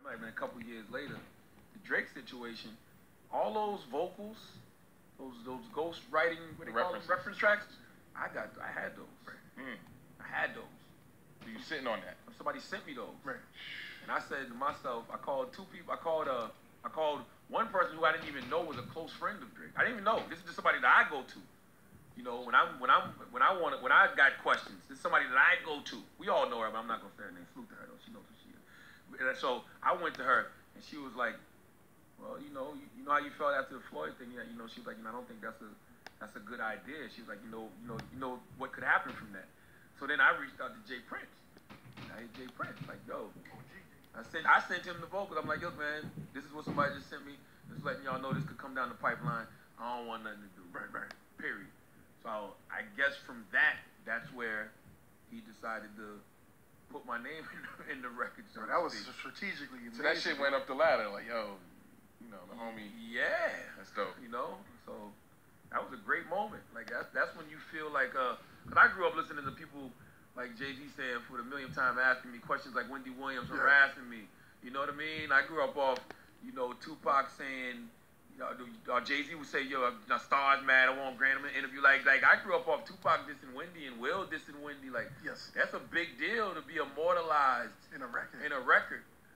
like, man, a couple years later, the Drake situation, all those vocals, those ghost writing, what they call them, reference tracks, I had those. Right. I had those. So you sitting on that? Somebody sent me those. Right. And I said to myself, I called two people. I called one person who I didn't even know was a close friend of Drake. I didn't even know. This is just somebody that I go to. You know, when I got questions, this is somebody that I go to. We all know her, but I'm not gonna say her name. Salute to her though. She knows who she is. And so I went to her, and she was like, "Well, you know how you felt after the Floyd thing? Yeah, you know." She was like, "I don't think that's a good idea." She was like, you know what could happen from that. So then I reached out to Jay Prince. I hit Jay Prince, like, yo. I sent him the vocals. I'm like, yo, man, this is what somebody just sent me. Just letting y'all know this could come down the pipeline. I don't want nothing to do. Right. Period. So I guess from that's where he decided to put my name in the record. So that was strategically amazing. So that shit went up the ladder, like, yo, you know, the homie. Yeah. That's dope. You know, so that was a great moment. Like that's when you feel like, cause I grew up listening to people like Jay-Z saying for the millionth time asking me questions like Wendy Williams harassing me. You know what I mean? I grew up off, you know, Tupac saying, Jay-Z would say, yo, Star's mad, I won't grant him an interview. Like I grew up off Tupac dissing Wendy and Will dissing Wendy. Like, yes, that's a big deal to be immortalized in a record.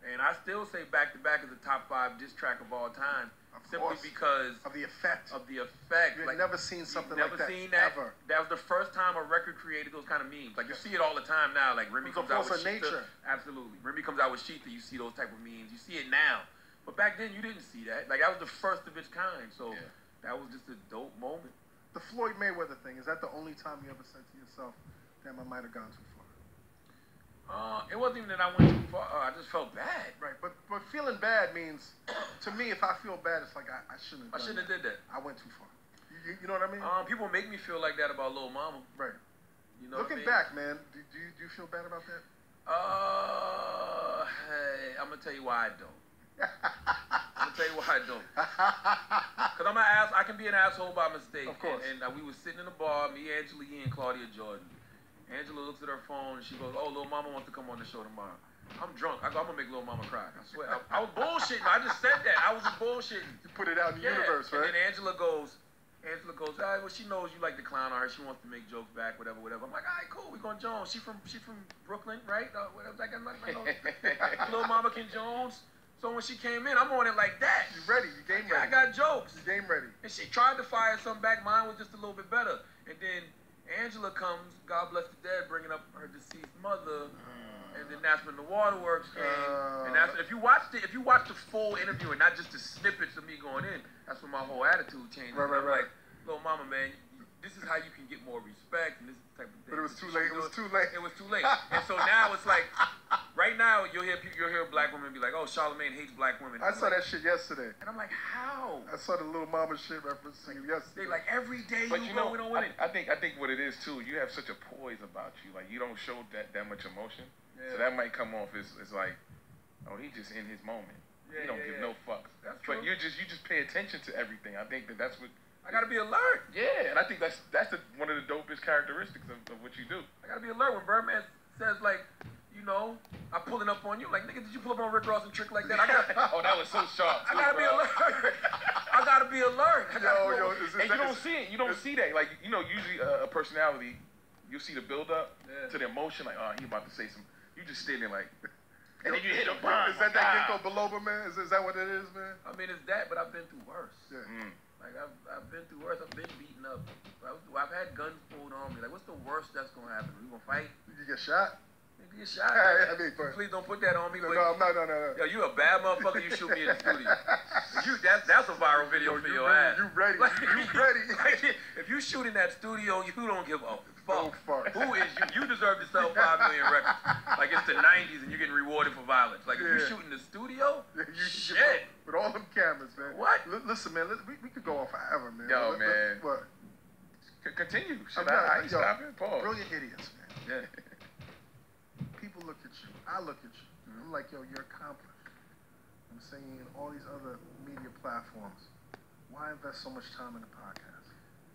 And I still say Back to Back is the top 5 diss track of all time. Simply because of the effect. You've like, never seen something like that ever. That was the first time a record created those kind of memes. Like, you see it all the time now. Like, Remy comes out with Sheetha. Absolutely. Remy comes out with Sheetha, you see those type of memes. You see it now. But back then, you didn't see that. Like, that was the first of its kind. So that was just a dope moment. The Floyd Mayweather thing, is that the only time you ever said to yourself, damn, I might have gone too far? It wasn't even that I went too far. I just felt bad. Right, but feeling bad means, to me, if I feel bad, it's like I shouldn't have did that. I went too far. You know what I mean? People make me feel like that about Lil Mama. Right. You know Looking back, man, do you feel bad about that? Hey, I'm gonna tell you why I don't. Because I'm an ass. I can be an asshole by mistake. Of course. And we was sitting in the bar, me, Angela Yee, and Claudia Jordan. Angela looks at her phone and she goes, "Oh, Lil Mama wants to come on the show tomorrow." I'm drunk. I go, "I'm gonna make Lil Mama cry." I swear. I was bullshitting. I just said that. I was just bullshitting. You put it out in the universe, right? And then Angela goes, well, she knows you like to clown her. She wants to make jokes back, whatever. I'm like, all right, cool. We going Jones. She from Brooklyn, right? Whatever. Lil Mama Ken Jones. So when she came in, I'm on it like that. You ready? You game ready. I got jokes. You game ready. And she tried to fire something back. Mine was just a little bit better. And then Angela comes, God bless the dead, bringing up her deceased mother. And then that's when the Waterworks came. And that's if you watch the full interview and not just the snippets of me going in, that's when my whole attitude changed. Right. Like, Lil Mama, man, this is how you can get more respect and this type of thing. But it was too late. It was too late. It was too late. And so now it's like, right now you'll hear black women be like, "Oh, Charlamagne hates black women." I saw that shit yesterday. And I'm like, how? I saw the Lil Mama shit referencing yesterday. They like every day but you go, we don't win it. I think what it is too. You have such a poise about you. Like you don't show that much emotion. Yeah. So that might come off as like, oh, he just in his moment. He don't give no fucks. That's true. But you just pay attention to everything. I think that's what. I gotta be alert. Yeah, and I think that's one of the dopest characteristics of what you do. I gotta be alert when Birdman says like, you know, I'm pulling up on you. Like, nigga, did you pull up on Rick Ross and trick like that? Oh, that was so sharp. I gotta be alert. I gotta be alert. And you don't see it. You don't see that. Like, you know, usually a personality, you see the build up to the emotion. Like, oh, he about to say some. You just standing like, and then you hit a bomb. Is that Ginkgo biloba, man? Is that what it is, man? I mean, it's that, but I've been through worse. Yeah. Like, I've been through worse. I've been beaten up. I've had guns pulled on me. Like, what's the worst that's gonna happen? We gonna fight? You get shot? You get shot? I mean, please don't put that on me. No. Yo, you a bad motherfucker. You shoot me in the studio. That's a viral video for your ass. You ready? You ready? If you shoot in that studio, you don't give a fuck. fuck. Who is you? You deserve to sell 5 million records. Like it's the 90s and you're getting rewarded for violence. Like if you shoot in the studio, shit. With all them cameras, man. What? Listen, man. We could go on forever, man. Yo, man. What? Continue. I ain't stopping. Pause. Brilliant idiots, man. Yeah. People look at you. I look at you. I'm like, yo, you're accomplished. I'm saying all these other media platforms. Why invest so much time in the podcast?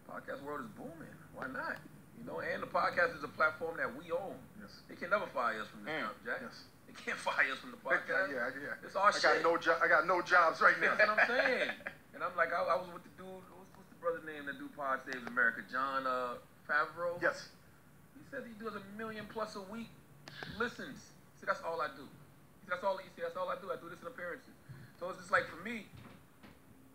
Podcast world is booming. Why not? You know, and the podcast is a platform that we own. Yes. They can never fire us from this job, Jack. Yes. They can't fire us from the podcast. Yeah. It's our shit. I got no jobs right now. That's what I'm saying. And I'm like, I was with the dude. What's the brother's name that do Pod Saves America? John Favreau. Yes. He says he does 1 million plus a week listens. See, that's all I do. That's all I do. I do this in appearances. So it's just like, for me,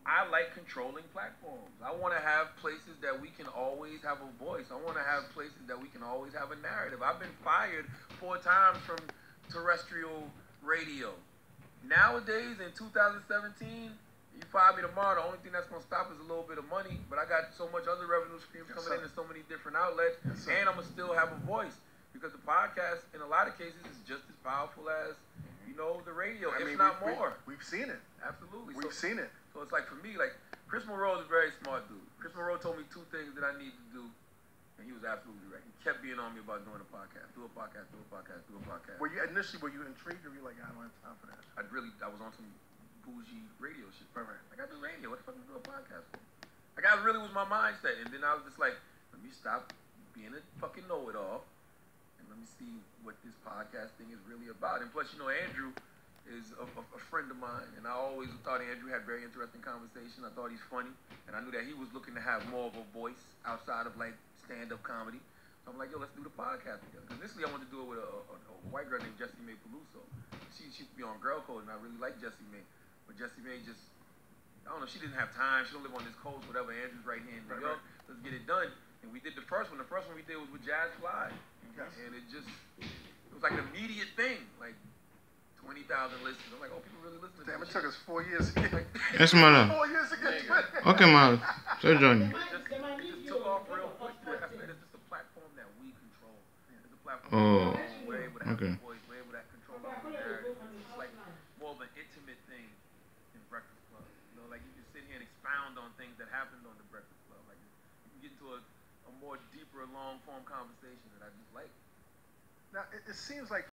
I like controlling platforms. I want to have places that we can always have a voice. I want to have places that we can always have a narrative. I've been fired 4 times from terrestrial radio. Nowadays, in 2017, you fire me tomorrow, the only thing that's going to stop is a little bit of money, but I got so much other revenue streams coming in so many different outlets, and I'm going to still have a voice, because the podcast, in a lot of cases, is just as powerful as, the radio, if not more. We've seen it. Absolutely. We've seen it. So it's like, for me, like, Chris Monroe is a very smart dude. Chris Monroe told me 2 things that I need to do, and he was absolutely right. He kept being on me about doing a podcast. Do a podcast. Were you intrigued, or were you like, I don't have time for that? I was on some bougie radio shit. Right. Like, I do radio. What the fuck do I do a podcast for? Like, that really was my mindset. And then I was just like, let me stop being a fucking know-it-all, and let me see what this podcast thing is really about. And plus, Andrew is a friend of mine, and I always thought Andrew had very interesting conversation. I thought he's funny, and I knew that he was looking to have more of a voice outside of like stand-up comedy. So I'm like, yo, let's do the podcast together. Because initially I wanted to do it with a white girl named Jessie Mae Peluso. She used to be on Girl Code, and I really like Jessie Mae. But Jessie Mae just, I don't know, she didn't have time. She don't live on this coast, whatever. Andrew's right here in New York. Let's get it done. And we did the first one. The first one we did was with Jazz Fly. Yes. And it was like an immediate thing. Like, 20,000 listeners. I'm like, people really listen to Damn, this. it took us 4 years to get. Yes, man. 4 years to get to it. Okay, man. So, Johnny. It just took off real quick. It's just a platform that we control. It's a platform that we're able to have a voice. We're able to control our narrative. It's like more of an intimate thing in Breakfast Club. Like you can sit here and expound on things that happened on the Breakfast Club. Like you can get into a more deeper, long-form conversation that I just like. Now, it seems like